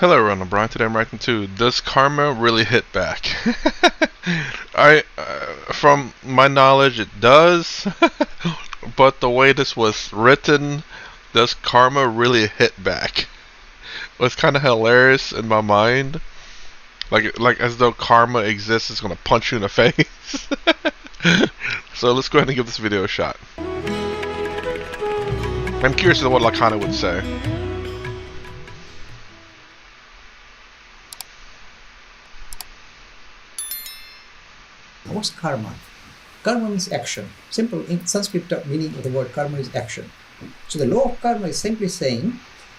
Hello everyone, I'm Brian. Today I'm writing to Does Karma Really Hit Back? From my knowledge, it does, but the way this was written, does karma really hit back? It was kind of hilarious in my mind, like as though karma exists, it's gonna punch you in the face. So let's go ahead and give this video a shot. I'm curious as to what Lakhani would say. What's karma? Karma means action. Simple in Sanskrit meaning of the word karma is action. So the law of karma is simply saying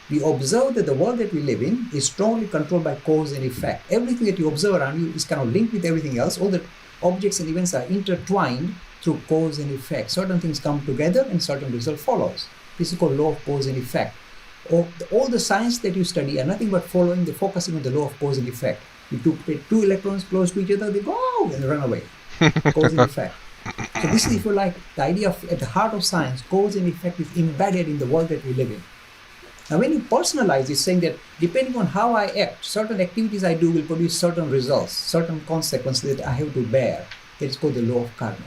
we observe that the world that we live in is strongly controlled by cause and effect. Everything that you observe around you is kind of linked with everything else. All the objects and events are intertwined through cause and effect. Certain things come together and certain result follows. This is called law of cause and effect. All the science that you study are nothing but focusing on the law of cause and effect. You put two electrons close to each other, they go and run away. Cause and effect. So this is, if you like, the idea of, at the heart of science, cause and effect is embedded in the world that we live in. Now when you personalize it, saying that depending on how I act, certain activities I do will produce certain results, certain consequences that I have to bear. That is called the law of karma.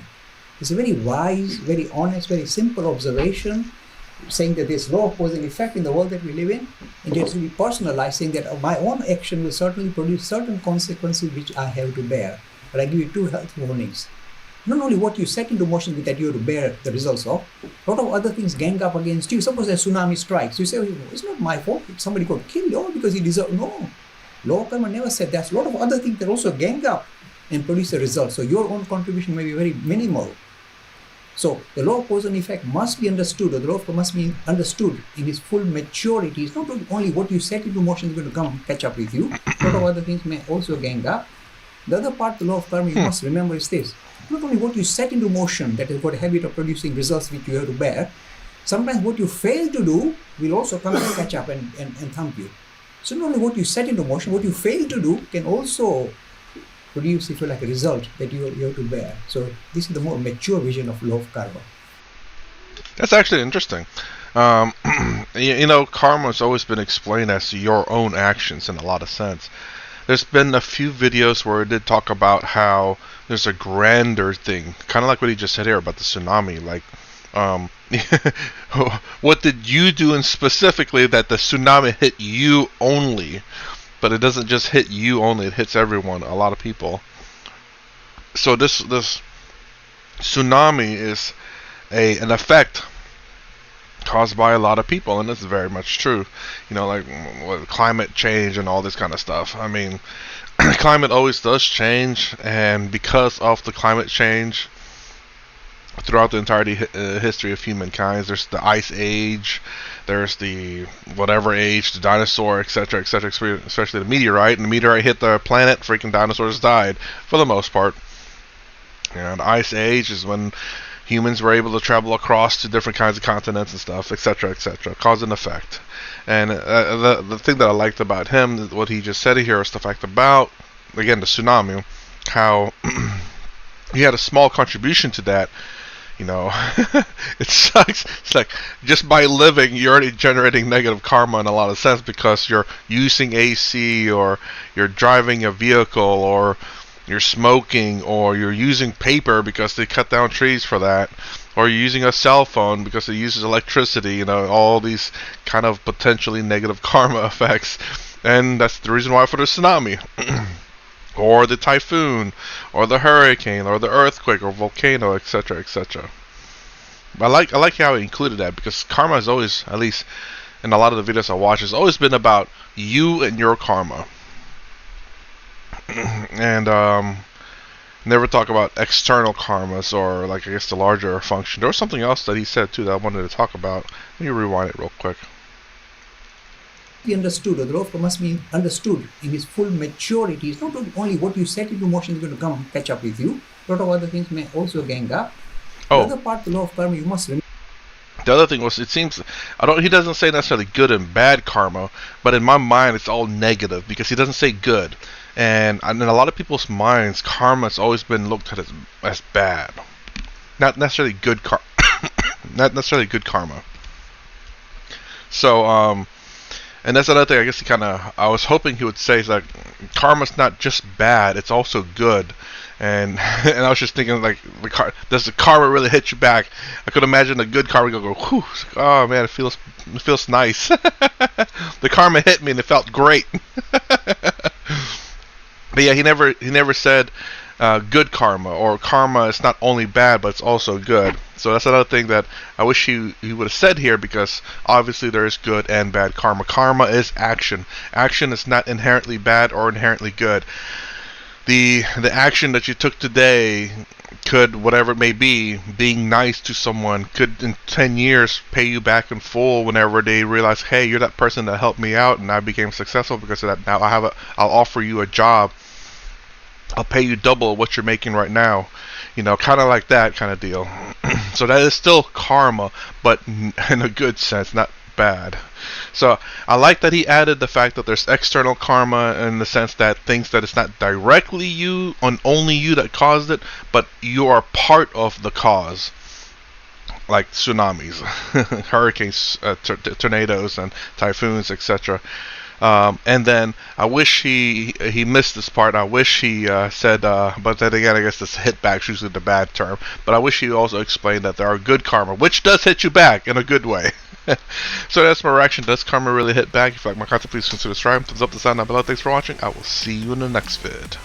It's a very wise, very honest, very simple observation, saying that there's law of cause and effect in the world that we live in, and it has to be personalized, saying that my own action will certainly produce certain consequences which I have to bear. But I give you two health warnings. Not only what you set into motion that you have to bear the results of, a lot of other things gang up against you. Suppose a tsunami strikes, you say, oh, it's not my fault, somebody got killed, or because he deserved. No. Law of karma never said that. A lot of other things that also gang up and produce a result. So your own contribution may be very minimal. So the law of cause and effect must be understood, or the law of karma must be understood in its full maturity. It's not only what you set into motion is going to come catch up with you. A lot of other things may also gang up. The other part, the law of karma, you must remember is this. Not only what you set into motion that has got a habit of producing results which you have to bear, sometimes what you fail to do will also come and catch up and thump you. So not only what you set into motion, what you fail to do can also produce, if you like, a result that you have to bear. So this is the more mature vision of law of karma. That's actually interesting. Um, karma has always been explained as your own actions in a lot of sense. There's been a few videos where it did talk about how there's a grander thing, kind of like what he just said here about the tsunami. Like, what did you do in specifically that the tsunami hit you only? But it doesn't just hit you only; it hits everyone, a lot of people. So this tsunami is an effect caused by a lot of people, and this is very much true. Like climate change and all this kind of stuff. I mean, climate always does change, and because of the climate change, throughout the entirety history of humankind, there's the ice age, there's the whatever age, the dinosaur, etc., etc., especially the meteorite. And the meteorite hit the planet, freaking dinosaurs died for the most part. And the ice age is when humans were able to travel across to different kinds of continents and stuff, etc., etc., cause and effect. And the thing that I liked about him, what he just said here, is the fact about, again, the tsunami, how he had a small contribution to that. It sucks. It's like just by living, you're already generating negative karma in a lot of sense, because you're using AC, or you're driving a vehicle, or you're smoking, or you're using paper because they cut down trees for that, or you're using a cell phone because it uses electricity. All these kind of potentially negative karma effects, and that's the reason why for the tsunami. Or the typhoon, or the hurricane, or the earthquake, or volcano, etc., etc. I like how he included that, because karma has always, at least in a lot of the videos I watch, has always been about you and your karma, and never talk about external karmas, or like, I guess, the larger function. There was something else that he said too that I wanted to talk about. Let me rewind it real quick. Be understood, or the law of karma must be understood in its full maturity. It's not only what you set into motion is going to come catch up with you. A lot of other things may also gang up. The other part, the law of karma, you must remember. The other thing was, it seems, he doesn't say necessarily good and bad karma, but in my mind it's all negative, because he doesn't say good. And in a lot of people's minds, karma has always been looked at as bad, not necessarily good not necessarily good karma. So And that's another thing. I guess I was hoping he would say is like, karma's not just bad; it's also good. And and I was just thinking like, does the karma really hit you back? I could imagine a good karma go, whew, oh man, it feels nice. The karma hit me and it felt great. But yeah, he never said good karma, or karma is not only bad but it's also good. So that's another thing that I wish he would have said here, because obviously there is good and bad karma. Karma is action. Action is not inherently bad or inherently good. The action that you took today could, whatever it may be, being nice to someone, could in 10 years pay you back in full whenever they realize, hey, you're that person that helped me out and I became successful because of that. Now I'll offer you a job. I'll pay you double what you're making right now. Kind of like that kind of deal. So that is still karma, but in a good sense, not bad. So I like that he added the fact that there's external karma, in the sense that things that it's not directly you and only you that caused it, but you are part of the cause, like tsunamis, hurricanes, tornadoes, and typhoons, etc. And then I wish he missed this part. I wish he said, but then again, I guess this hit back is usually the bad term. But I wish he also explained that there are good karma, which does hit you back in a good way. So that's my reaction. Does karma really hit back? If you like my content, please consider subscribing. Thumbs up, the sound down below. Thanks for watching. I will see you in the next vid.